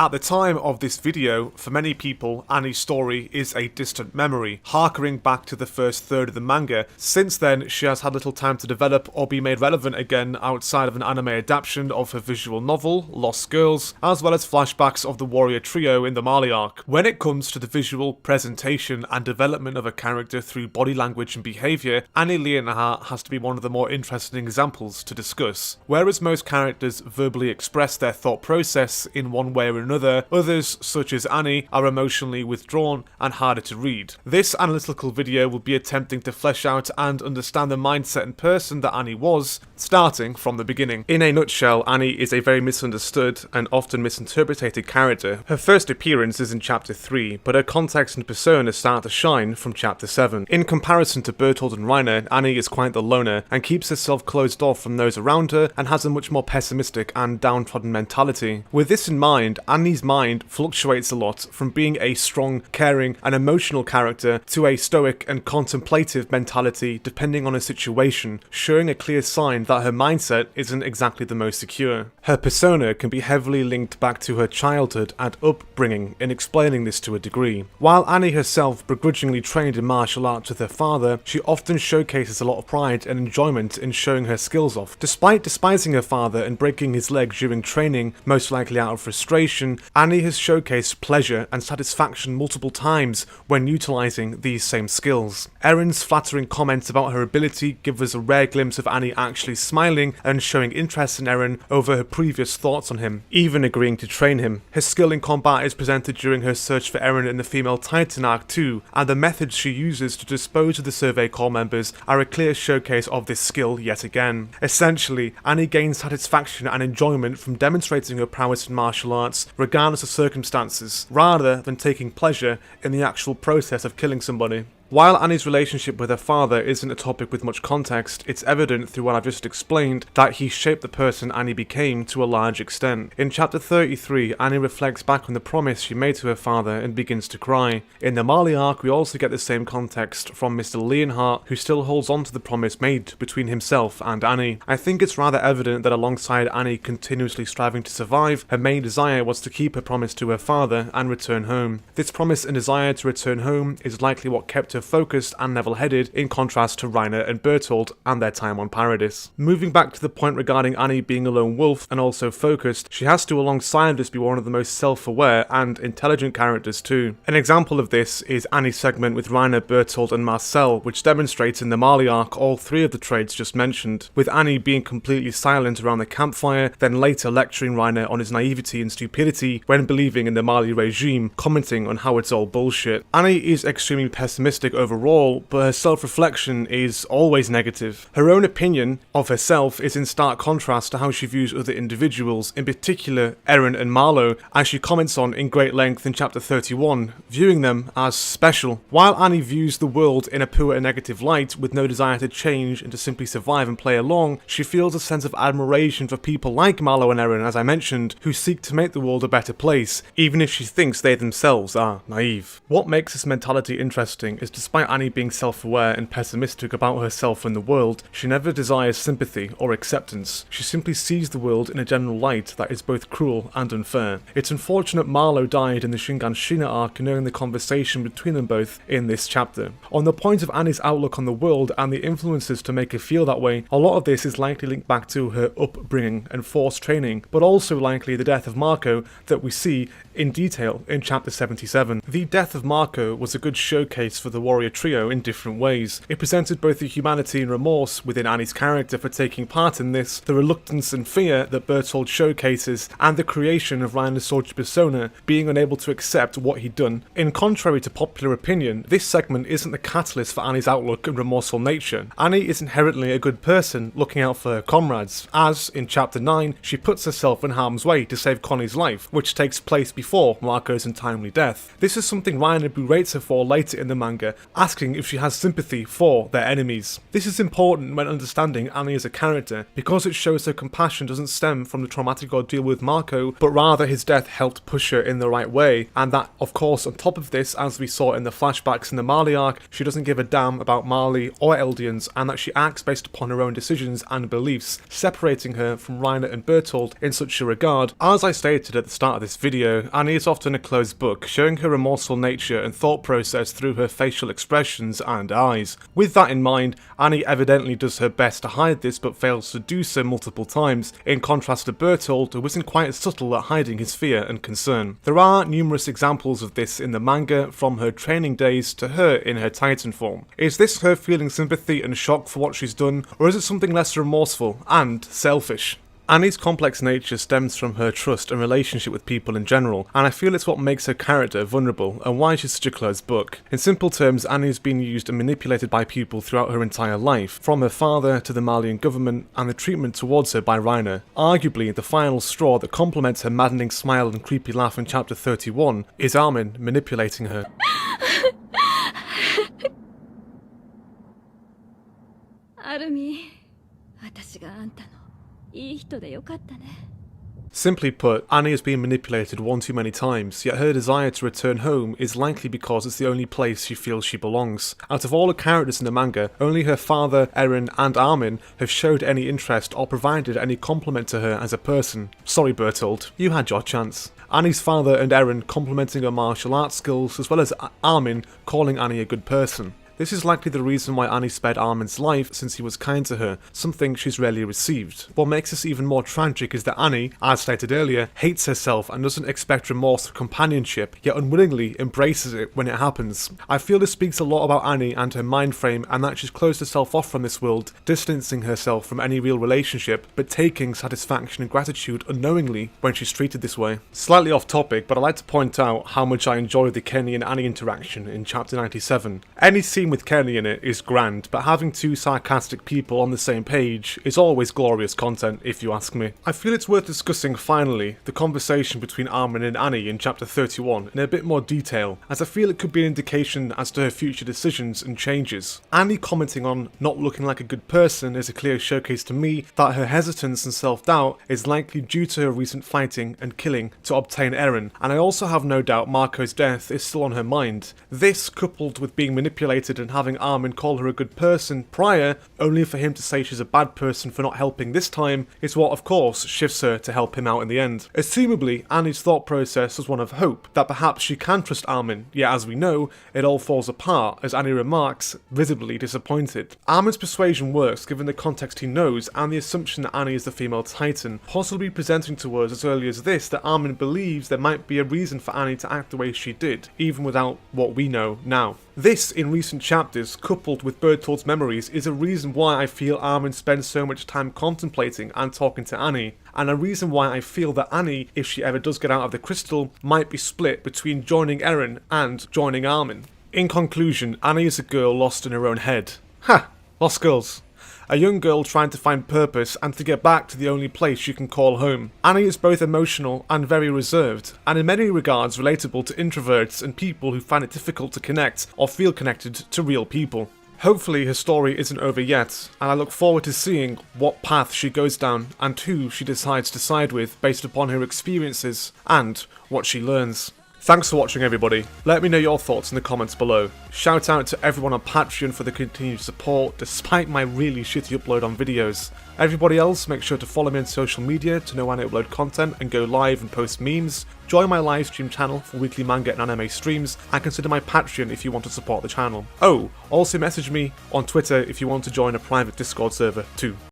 At the time of this video, for many people, Annie's story is a distant memory, harkering back to the first third of the manga. Since then, she has had little time to develop or be made relevant again outside of an anime adaptation of her visual novel, Lost Girls, as well as flashbacks of the warrior trio in the Marley arc. When it comes to the visual presentation and development of a character through body language and behaviour, Annie Leonhart has to be one of the more interesting examples to discuss. Whereas most characters verbally express their thought process in one way or another, others, such as Annie, are emotionally withdrawn and harder to read. This analytical video will be attempting to flesh out and understand the mindset and person that Annie was, starting from the beginning. In a nutshell, Annie is a very misunderstood and often misinterpreted character. Her first appearance is in chapter 3, but her context and persona start to shine from chapter 7. In comparison to Bertold and Reiner, Annie is quite the loner and keeps herself closed off from those around her and has a much more pessimistic and downtrodden mentality. With this in mind, Annie's mind fluctuates a lot from being a strong, caring and emotional character to a stoic and contemplative mentality depending on her situation, showing a clear sign that her mindset isn't exactly the most secure. Her persona can be heavily linked back to her childhood and upbringing in explaining this to a degree. While Annie herself begrudgingly trained in martial arts with her father, she often showcases a lot of pride and enjoyment in showing her skills off. Despite despising her father and breaking his leg during training, most likely out of frustration, Annie has showcased pleasure and satisfaction multiple times when utilising these same skills. Eren's flattering comments about her ability give us a rare glimpse of Annie actually smiling and showing interest in Eren over her previous thoughts on him, even agreeing to train him. Her skill in combat is presented during her search for Eren in the Female Titan arc too, and the methods she uses to dispose of the Survey Corps members are a clear showcase of this skill yet again. Essentially, Annie gains satisfaction and enjoyment from demonstrating her prowess in martial arts, regardless of circumstances, rather than taking pleasure in the actual process of killing somebody. While Annie's relationship with her father isn't a topic with much context, it's evident through what I've just explained that he shaped the person Annie became to a large extent. In chapter 33, Annie reflects back on the promise she made to her father and begins to cry. In the Marley arc, we also get the same context from Mr. Leonhart, who still holds on to the promise made between himself and Annie. I think it's rather evident that alongside Annie continuously striving to survive, her main desire was to keep her promise to her father and return home. This promise and desire to return home is likely what kept her focused and level-headed in contrast to Reiner and Bertold and their time on Paradis. Moving back to the point regarding Annie being a lone wolf and also focused, she has to alongside this be one of the most self-aware and intelligent characters too. An example of this is Annie's segment with Reiner, Bertold and Marcel, which demonstrates in the Marley arc all three of the traits just mentioned, with Annie being completely silent around the campfire, then later lecturing Reiner on his naivety and stupidity when believing in the Marley regime, commenting on how it's all bullshit. Annie is extremely pessimistic overall, but her self-reflection is always negative. Her own opinion of herself is in stark contrast to how she views other individuals, in particular Eren and Marlowe, as she comments on in great length in chapter 31, viewing them as special. While Annie views the world in a poor and negative light, with no desire to change and to simply survive and play along, she feels a sense of admiration for people like Marlowe and Eren, as I mentioned, who seek to make the world a better place, even if she thinks they themselves are naive. What makes this mentality interesting is despite Annie being self-aware and pessimistic about herself and the world, she never desires sympathy or acceptance. She simply sees the world in a general light that is both cruel and unfair. It's unfortunate Marlowe died in the Shinganshina arc, knowing the conversation between them both in this chapter. On the point of Annie's outlook on the world and the influences to make her feel that way, a lot of this is likely linked back to her upbringing and forced training, but also likely the death of Marco that we see in detail in chapter 77. The death of Marco was a good showcase for the warrior trio in different ways. It presented both the humanity and remorse within Annie's character for taking part in this, the reluctance and fear that Bertold showcases, and the creation of Reiner's soldier persona being unable to accept what he'd done. In contrary to popular opinion, this segment isn't the catalyst for Annie's outlook and remorseful nature. Annie is inherently a good person looking out for her comrades, as, in chapter 9, she puts herself in harm's way to save Connie's life, which takes place before Marco's untimely death. This is something Reiner berates her for later in the manga, asking if she has sympathy for their enemies. This is important when understanding Annie as a character, because it shows her compassion doesn't stem from the traumatic ordeal with Marco, but rather his death helped push her in the right way, and that, of course, on top of this, as we saw in the flashbacks in the Marley arc, she doesn't give a damn about Marley or Eldians, and that she acts based upon her own decisions and beliefs, separating her from Reiner and Bertold in such a regard. As I stated at the start of this video, Annie is often a closed book, showing her remorseful nature and thought process through her facial expressions and eyes. With that in mind, Annie evidently does her best to hide this but fails to do so multiple times, in contrast to Bertolt, who isn't quite as subtle at hiding his fear and concern. There are numerous examples of this in the manga, from her training days to her in her Titan form. Is this her feeling sympathy and shock for what she's done, or is it something less remorseful and selfish? Annie's complex nature stems from her trust and relationship with people in general, and I feel it's what makes her character vulnerable and why she's such a closed book. In simple terms, Annie's been used and manipulated by people throughout her entire life, from her father to the Malian government and the treatment towards her by Reiner. Arguably, the final straw that complements her maddening smile and creepy laugh in chapter 31 is Armin manipulating her. Armin, 私があんたの Simply put, Annie has been manipulated one too many times, yet her desire to return home is likely because it's the only place she feels she belongs. Out of all the characters in the manga, only her father, Eren, and Armin have showed any interest or provided any compliment to her as a person. Sorry Bertolt, you had your chance. Annie's father and Eren complimenting her martial arts skills, as well as Armin calling Annie a good person. This is likely the reason why Annie spared Armin's life, since he was kind to her, something she's rarely received. What makes this even more tragic is that Annie, as stated earlier, hates herself and doesn't expect remorse or companionship, yet unwillingly embraces it when it happens. I feel this speaks a lot about Annie and her mind frame, and that she's closed herself off from this world, distancing herself from any real relationship, but taking satisfaction and gratitude unknowingly when she's treated this way. Slightly off topic, but I'd like to point out how much I enjoyed the Kenny and Annie interaction in chapter 97. Any scene with Kenny in it is grand, but having two sarcastic people on the same page is always glorious content, if you ask me. I feel it's worth discussing, finally, the conversation between Armin and Annie in chapter 31 in a bit more detail, as I feel it could be an indication as to her future decisions and changes. Annie commenting on not looking like a good person is a clear showcase to me that her hesitance and self-doubt is likely due to her recent fighting and killing to obtain Eren, and I also have no doubt Marco's death is still on her mind. This, coupled with being manipulated and having Armin call her a good person prior, only for him to say she's a bad person for not helping this time, is what of course shifts her to help him out in the end. Assumably, Annie's thought process was one of hope, that perhaps she can trust Armin, yet as we know, it all falls apart, as Annie remarks, visibly disappointed. Armin's persuasion works given the context he knows and the assumption that Annie is the female Titan, possibly presenting to us as early as this that Armin believes there might be a reason for Annie to act the way she did, even without what we know now. This, in recent chapters, coupled with Bertolt's memories, is a reason why I feel Armin spends so much time contemplating and talking to Annie, and a reason why I feel that Annie, if she ever does get out of the crystal, might be split between joining Eren and joining Armin. In conclusion, Annie is a girl lost in her own head. Ha! Lost girls. A young girl trying to find purpose and to get back to the only place she can call home. Annie is both emotional and very reserved, and in many regards relatable to introverts and people who find it difficult to connect or feel connected to real people. Hopefully her story isn't over yet, and I look forward to seeing what path she goes down and who she decides to side with based upon her experiences and what she learns. Thanks for watching everybody. Let me know your thoughts in the comments below. Shout out to everyone on Patreon for the continued support despite my really shitty upload on videos. Everybody else, make sure to follow me on social media to know when I upload content and go live and post memes. Join my Livestream channel for weekly manga and anime streams, and consider my Patreon if you want to support the channel. Oh, also message me on Twitter if you want to join a private Discord server too.